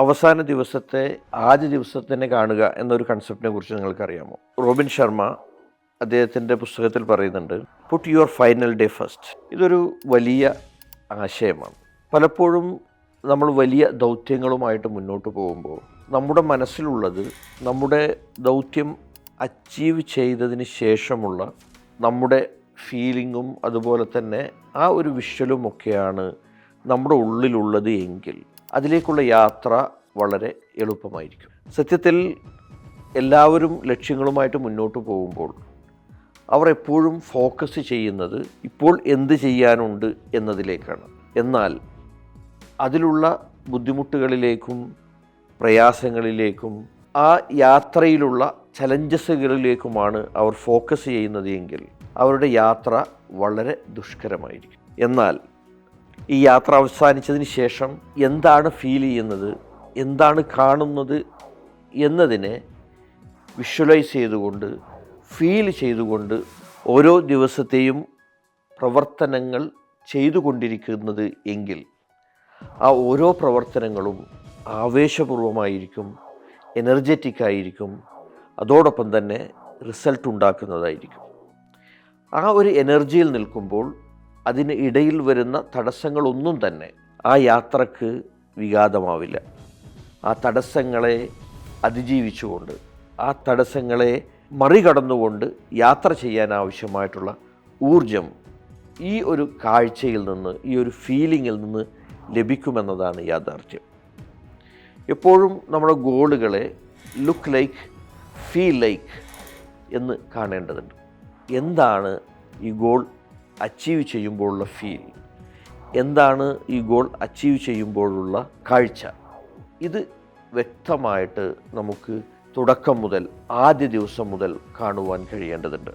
അവസാന ദിവസത്തെ ആദ്യ ദിവസത്തെ തന്നെ കാണുക എന്നൊരു കൺസെപ്റ്റിനെ കുറിച്ച് നിങ്ങൾക്കറിയാമോ? റോബിൻ ശർമ്മ അദ്ദേഹത്തിൻ്റെ പുസ്തകത്തിൽ പറയുന്നുണ്ട്, put your final day first. ഇതൊരു വലിയ ആശയമാണ്. പലപ്പോഴും നമ്മൾ വലിയ ദൗത്യങ്ങളുമായിട്ട് മുന്നോട്ട് പോകുമ്പോൾ നമ്മുടെ മനസ്സിലുള്ളത് നമ്മുടെ ദൗത്യം അച്ചീവ് ചെയ്തതിന് ശേഷമുള്ള നമ്മുടെ ഫീലിങ്ങും അതുപോലെ തന്നെ ആ ഒരു വിഷ്വലുമൊക്കെയാണ് നമ്മുടെ ഉള്ളിലുള്ളത് എങ്കിൽ അതിലേക്കുള്ള യാത്ര വളരെ എളുപ്പമായിരിക്കും. സത്യത്തിൽ എല്ലാവരും ലക്ഷ്യങ്ങളുമായിട്ട് മുന്നോട്ട് പോകുമ്പോൾ അവർ എപ്പോഴും ഫോക്കസ് ചെയ്യുന്നത് ഇപ്പോൾ എന്ത് ചെയ്യാനുണ്ട് എന്നതിലേക്കാണ്. എന്നാൽ അതിലുള്ള ബുദ്ധിമുട്ടുകളിലേക്കും പ്രയാസങ്ങളിലേക്കും ആ യാത്രയിലുള്ള ചലഞ്ചസുകളിലേക്കുമാണ് അവർ ഫോക്കസ് ചെയ്യുന്നത് എങ്കിൽ അവരുടെ യാത്ര വളരെ ദുഷ്കരമായിരിക്കും. എന്നാൽ ഈ യാത്ര അവസാനിച്ചതിന് ശേഷം എന്താണ് ഫീൽ ചെയ്യുന്നത്, എന്താണ് കാണുന്നത് എന്നതിനെ വിഷ്വലൈസ് ചെയ്തുകൊണ്ട് ഫീൽ ചെയ്തുകൊണ്ട് ഓരോ ദിവസത്തെയും പ്രവർത്തനങ്ങൾ ചെയ്തുകൊണ്ടിരിക്കുന്നത് എങ്കിൽ ആ ഓരോ പ്രവർത്തനങ്ങളും ആവേശപൂർവമായിരിക്കും, എനർജറ്റിക് ആയിരിക്കും, അതോടൊപ്പം തന്നെ റിസൾട്ട് ഉണ്ടാക്കുന്നതായിരിക്കും. ആ ഒരു എനർജിയിൽ നിൽക്കുമ്പോൾ അതിന് ഇടയിൽ വരുന്ന തടസ്സങ്ങളൊന്നും തന്നെ ആ യാത്രക്ക് വിഘാതമാവില്ല. ആ തടസ്സങ്ങളെ അതിജീവിച്ചുകൊണ്ട്, ആ തടസ്സങ്ങളെ മറികടന്നുകൊണ്ട് യാത്ര ചെയ്യാൻ ആവശ്യമായിട്ടുള്ള ഊർജം ഈ ഒരു കാഴ്ചയിൽ നിന്ന്, ഈ ഒരു ഫീലിങ്ങിൽ നിന്ന് ലഭിക്കുമെന്നതാണ് യാഥാർത്ഥ്യം. എപ്പോഴും നമ്മുടെ ഗോളുകളെ ലുക്ക് ലൈക്ക്, ഫീൽ ലൈക്ക് എന്ന് കാണേണ്ടതുണ്ട്. എന്താണ് ഈ ഗോൾ അച്ചീവ് ചെയ്യുമ്പോഴുള്ള ഫീൽ, എന്താണ് ഈ ഗോൾ അച്ചീവ് ചെയ്യുമ്പോഴുള്ള കാഴ്ച, ഇത് വ്യക്തമായിട്ട് നമുക്ക് തുടക്കം മുതൽ, ആദ്യ ദിവസം മുതൽ കാണുവാൻ കഴിയേണ്ടതുണ്ട്.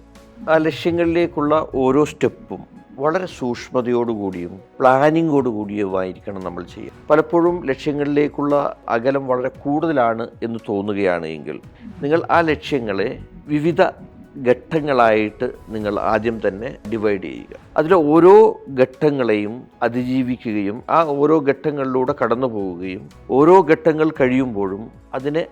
ആ ലക്ഷ്യങ്ങളിലേക്കുള്ള ഓരോ സ്റ്റെപ്പും വളരെ സൂക്ഷ്മതയോടുകൂടിയും പ്ലാനിങ്ങോടുകൂടിയുമായിരിക്കണം നമ്മൾ ചെയ്യുക. പലപ്പോഴും ലക്ഷ്യങ്ങളിലേക്കുള്ള അകലം വളരെ കൂടുതലാണ് എന്ന് തോന്നുകയാണ് എങ്കിൽ നിങ്ങൾ ആ ലക്ഷ്യങ്ങളെ വിവിധ ഘട്ടങ്ങളായിട്ട് നിങ്ങൾ ആദ്യം തന്നെ ഡിവൈഡ് ചെയ്യുക. അതിലെ ഓരോ ഘട്ടങ്ങളെയും അതിജീവിക്കുകയും ആ ഓരോ ഘട്ടങ്ങളിലൂടെ കടന്നു പോവുകയും ഓരോ ഘട്ടങ്ങൾ കഴിയുമ്പോഴും അതിനെ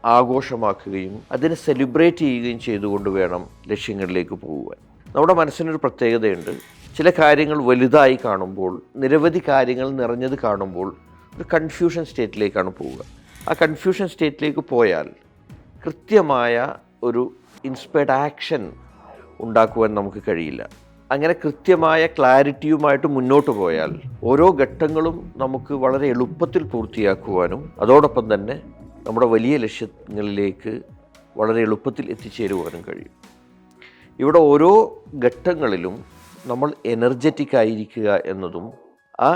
ആഘോഷമാക്കുകയും അതിനെ സെലിബ്രേറ്റ് ചെയ്യുകയും ചെയ്തുകൊണ്ട് വേണം ലക്ഷ്യങ്ങളിലേക്ക് പോകുവാൻ. നമ്മുടെ മനസ്സിനൊരു പ്രത്യേകതയുണ്ട്. ചില കാര്യങ്ങൾ വലുതായി കാണുമ്പോൾ, നിരവധി കാര്യങ്ങൾ നിറഞ്ഞത് കാണുമ്പോൾ ഒരു കൺഫ്യൂഷൻ സ്റ്റേറ്റിലേക്കാണ് പോവുക. ആ കൺഫ്യൂഷൻ സ്റ്റേറ്റിലേക്ക് പോയാൽ കൃത്യമായ ഒരു ഇൻസ്പയർഡ് ആക്ഷൻ ഉണ്ടാക്കുവാൻ നമുക്ക് കഴിയില്ല. അങ്ങനെ കൃത്യമായ ക്ലാരിറ്റിയുമായിട്ട് മുന്നോട്ട് പോയാൽ ഓരോ ഘട്ടങ്ങളും നമുക്ക് വളരെ എളുപ്പത്തിൽ പൂർത്തിയാക്കുവാനും അതോടൊപ്പം തന്നെ നമ്മുടെ വലിയ ലക്ഷ്യങ്ങളിലേക്ക് വളരെ എളുപ്പത്തിൽ എത്തിച്ചേരുവാനും കഴിയും. ഇവിടെ ഓരോ ഘട്ടങ്ങളിലും നമ്മൾ എനർജറ്റിക് ആയിരിക്കുക എന്നതും ആ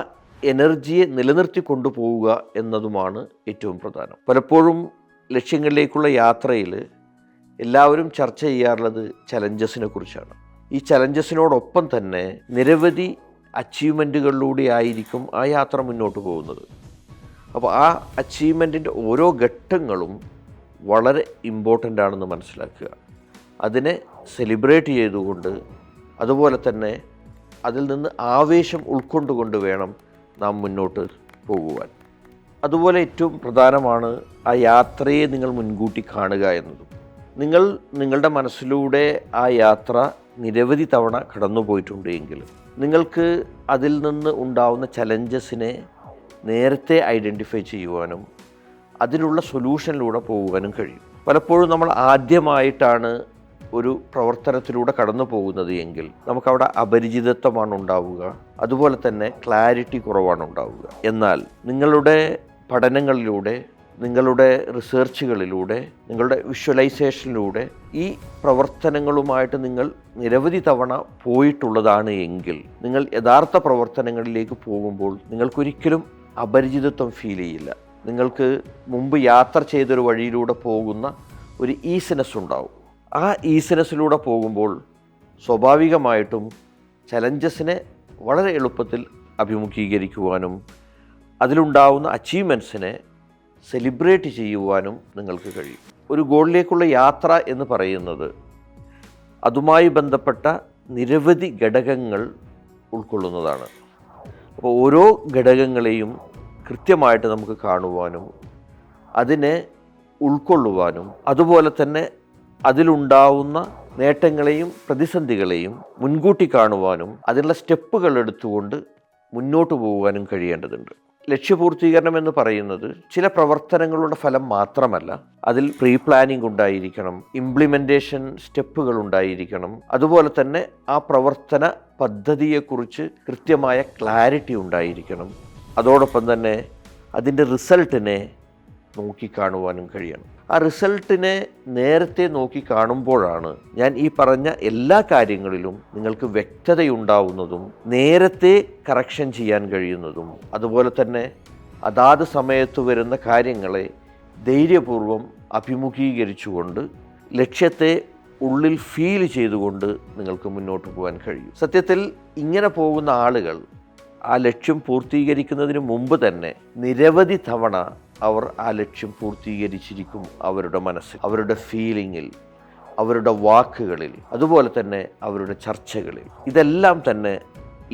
എനർജിയെ നിലനിർത്തി കൊണ്ടുപോവുക എന്നതുമാണ് ഏറ്റവും പ്രധാനം. പലപ്പോഴും ലക്ഷ്യങ്ങളിലേക്കുള്ള യാത്രയിൽ എല്ലാവരും ചർച്ച ചെയ്യാറുള്ളത് ചലഞ്ചസിനെ കുറിച്ചാണ്. ഈ ചലഞ്ചസിനോടൊപ്പം തന്നെ നിരവധി അച്ചീവ്മെൻറ്റുകളിലൂടെ ആയിരിക്കും ആ യാത്ര മുന്നോട്ട് പോകുന്നത്. അപ്പോൾ ആ അച്ചീവ്മെൻറ്റിൻ്റെ ഓരോ ഘട്ടങ്ങളും വളരെ ഇമ്പോർട്ടൻ്റ് ആണെന്ന് മനസ്സിലാക്കുക. അതിനെ സെലിബ്രേറ്റ് ചെയ്തുകൊണ്ട് അതുപോലെ തന്നെ അതിൽ നിന്ന് ആവേശം ഉൾക്കൊണ്ടുകൊണ്ട് വേണം നാം മുന്നോട്ട് പോകുവാൻ. അതുപോലെ ഏറ്റവും പ്രധാനമാണ് ആ യാത്രയെ നിങ്ങൾ മുൻകൂട്ടി കാണുക എന്നതും. നിങ്ങൾ നിങ്ങളുടെ മനസ്സിലൂടെ ആ യാത്ര നിരവധി തവണ കടന്നു പോയിട്ടുണ്ട് എങ്കിൽ നിങ്ങൾക്ക് അതിൽ നിന്ന് ഉണ്ടാവുന്ന ചലഞ്ചസിനെ നേരത്തെ ഐഡൻറ്റിഫൈ ചെയ്യുവാനും അതിനുള്ള സൊല്യൂഷനിലൂടെ പോകുവാനും കഴിയും. പലപ്പോഴും നമ്മൾ ആദ്യമായിട്ടാണ് ഒരു പ്രവർത്തനത്തിലൂടെ കടന്നു പോകുന്നത് എങ്കിൽ നമുക്കവിടെ അപരിചിതത്വമാണ് ഉണ്ടാവുക, അതുപോലെ തന്നെ ക്ലാരിറ്റി കുറവാണ് ഉണ്ടാവുക. എന്നാൽ നിങ്ങളുടെ പഠനങ്ങളിലൂടെ, നിങ്ങളുടെ റിസർച്ചുകളിലൂടെ, നിങ്ങളുടെ വിഷ്വലൈസേഷനിലൂടെ ഈ പ്രവർത്തനങ്ങളുമായിട്ട് നിങ്ങൾ നിരവധി തവണ പോയിട്ടുള്ളതാണ് എങ്കിൽ നിങ്ങൾ യഥാർത്ഥ പ്രവർത്തനങ്ങളിലേക്ക് പോകുമ്പോൾ നിങ്ങൾക്കൊരിക്കലും അപരിചിതത്വം ഫീൽ ചെയ്യില്ല. നിങ്ങൾക്ക് മുമ്പ് യാത്ര ചെയ്തൊരു വഴിയിലൂടെ പോകുന്ന ഒരു ഈസിനെസ് ഉണ്ടാവും. ആ ഈസിനെസ്സിലൂടെ പോകുമ്പോൾ സ്വാഭാവികമായിട്ടും ചലഞ്ചസിനെ വളരെ എളുപ്പത്തിൽ അഭിമുഖീകരിക്കുവാനും അതിലുണ്ടാവുന്ന അച്ചീവ്മെൻറ്റ്സിനെ സെലിബ്രേറ്റ് ചെയ്യുവാനും നിങ്ങൾക്ക് കഴിയും. ഒരു ഗോളിലേക്കുള്ള യാത്ര എന്ന് പറയുന്നത് അതുമായി ബന്ധപ്പെട്ട നിരവധി ഘടകങ്ങൾ ഉൾക്കൊള്ളുന്നതാണ്. അപ്പോൾ ഓരോ ഘടകങ്ങളെയും കൃത്യമായിട്ട് നമുക്ക് കാണുവാനും അതിനെ ഉൾക്കൊള്ളുവാനും അതുപോലെ തന്നെ അതിലുണ്ടാവുന്ന നേട്ടങ്ങളെയും പ്രതിസന്ധികളെയും മുൻകൂട്ടി കാണുവാനും അതിനുള്ള സ്റ്റെപ്പുകൾ എടുത്തുകൊണ്ട് മുന്നോട്ട് പോകുവാനും കഴിയേണ്ടതുണ്ട്. ലക്ഷ്യപൂർത്തീകരണം എന്ന് പറയുന്നത് ചില പ്രവർത്തനങ്ങളുടെ ഫലം മാത്രമല്ല, അതിൽ പ്രീ പ്ലാനിംഗ് ഉണ്ടായിരിക്കണം, ഇംപ്ലിമെൻറ്റേഷൻ സ്റ്റെപ്പുകൾ ഉണ്ടായിരിക്കണം, അതുപോലെ തന്നെ ആ പ്രവർത്തന പദ്ധതിയെക്കുറിച്ച് കൃത്യമായ ക്ലാരിറ്റി ഉണ്ടായിരിക്കണം. അതോടൊപ്പം തന്നെ അതിൻ്റെ റിസൾട്ടിനെ നോക്കിക്കാണുവാനും കഴിയണം. ആ റിസൾട്ടിനെ നേരത്തെ നോക്കി കാണുമ്പോഴാണ് ഞാൻ ഈ പറഞ്ഞ എല്ലാ കാര്യങ്ങളിലും നിങ്ങൾക്ക് വ്യക്തതയുണ്ടാവുന്നതും നേരത്തെ കറക്ഷൻ ചെയ്യാൻ കഴിയുന്നതും അതുപോലെ തന്നെ അതാത് സമയത്ത് വരുന്ന കാര്യങ്ങളെ ധൈര്യപൂർവ്വം അഭിമുഖീകരിച്ചുകൊണ്ട് ലക്ഷ്യത്തെ ഉള്ളിൽ ഫീൽ ചെയ്തുകൊണ്ട് നിങ്ങൾക്ക് മുന്നോട്ട് പോകാൻ കഴിയും. സത്യത്തിൽ ഇങ്ങനെ പോകുന്ന ആളുകൾ ആ ലക്ഷ്യം പൂർത്തീകരിക്കുന്നതിന് മുമ്പ് തന്നെ നിരവധി തവണ അവർ ആ ലക്ഷ്യം പൂർത്തീകരിച്ചിരിക്കും. അവരുടെ മനസ്സിൽ, അവരുടെ ഫീലിങ്ങിൽ, അവരുടെ വാക്കുകളിൽ, അതുപോലെ തന്നെ അവരുടെ ചർച്ചകളിൽ. ഇതെല്ലാം തന്നെ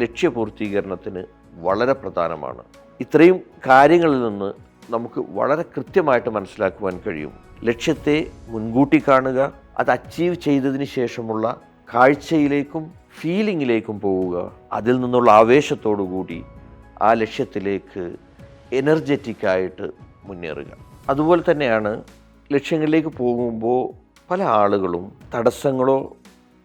ലക്ഷ്യപൂർത്തീകരണത്തിന് വളരെ പ്രധാനമാണ്. ഇത്രയും കാര്യങ്ങളിൽ നിന്ന് നമുക്ക് വളരെ കൃത്യമായിട്ട് മനസ്സിലാക്കുവാൻ കഴിയും. ലക്ഷ്യത്തെ മുൻകൂട്ടി കാണുക, അത് അച്ചീവ് ചെയ്തതിന് ശേഷമുള്ള കാഴ്ചയിലേക്കും ഫീലിങ്ങിലേക്കും പോവുക, അതിൽ നിന്നുള്ള ആവേശത്തോടു കൂടി ആ ലക്ഷ്യത്തിലേക്ക് എനർജറ്റിക്കായിട്ട് മുന്നേറുക. അതുപോലെ തന്നെയാണ് ലക്ഷ്യങ്ങളിലേക്ക് പോകുമ്പോൾ പല ആളുകളും തടസ്സങ്ങളോ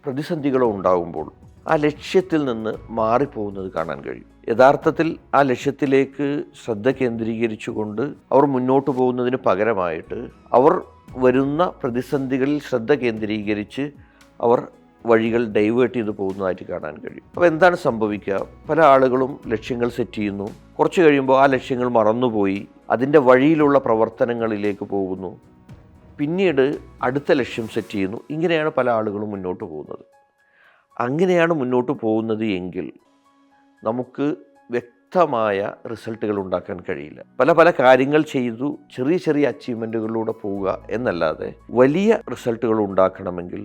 പ്രതിസന്ധികളോ ഉണ്ടാകുമ്പോൾ ആ ലക്ഷ്യത്തിൽ നിന്ന് മാറിപ്പോകുന്നത് കാണാൻ കഴിയും. യഥാർത്ഥത്തിൽ ആ ലക്ഷ്യത്തിലേക്ക് ശ്രദ്ധ കേന്ദ്രീകരിച്ചുകൊണ്ട് അവർ മുന്നോട്ട് പോകുന്നതിന് പകരമായിട്ട് അവർ വരുന്ന പ്രതിസന്ധികളിൽ ശ്രദ്ധ കേന്ദ്രീകരിച്ച് അവർ വഴികൾ ഡൈവേർട്ട് ചെയ്ത് പോകുന്നതായിട്ട് കാണാൻ കഴിയും. അപ്പോൾ എന്താണ് സംഭവിക്കുക? പല ആളുകളും ലക്ഷ്യങ്ങൾ സെറ്റ് ചെയ്യുന്നു, കുറച്ച് കഴിയുമ്പോൾ ആ ലക്ഷ്യങ്ങൾ മറന്നുപോയി അതിൻ്റെ വഴിയിലുള്ള പ്രവർത്തനങ്ങളിലേക്ക് പോകുന്നു, പിന്നീട് അടുത്ത ലക്ഷ്യം സെറ്റ് ചെയ്യുന്നു. ഇങ്ങനെയാണ് പല ആളുകളും മുന്നോട്ട് പോകുന്നത്. അങ്ങനെയാണ് മുന്നോട്ട് പോകുന്നത് എങ്കിൽ നമുക്ക് വ്യക്തമായ റിസൾട്ടുകൾ ഉണ്ടാക്കാൻ കഴിയില്ല. പല കാര്യങ്ങൾ ചെയ്തു ചെറിയ ചെറിയ അച്ചീവ്മെൻറ്റുകളിലൂടെ പോവുക എന്നല്ലാതെ വലിയ റിസൾട്ടുകൾ ഉണ്ടാക്കണമെങ്കിൽ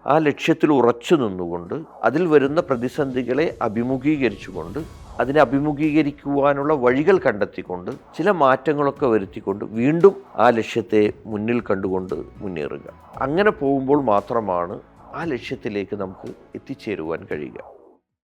ആ ലക്ഷ്യത്തിൽ ഉറച്ചു നിന്നുകൊണ്ട് അതിൽ വരുന്ന പ്രതിസന്ധികളെ അഭിമുഖീകരിച്ചുകൊണ്ട് അതിനെ അഭിമുഖീകരിക്കുവാനുള്ള വഴികൾ കണ്ടെത്തിക്കൊണ്ട് ചില മാറ്റങ്ങളൊക്കെ വരുത്തിക്കൊണ്ട് വീണ്ടും ആ ലക്ഷ്യത്തെ മുന്നിൽ കണ്ടുകൊണ്ട് മുന്നേറുക. അങ്ങനെ പോകുമ്പോൾ മാത്രമാണ് ആ ലക്ഷ്യത്തിലേക്ക് നമുക്ക് എത്തിച്ചേരുവാൻ കഴിയുക.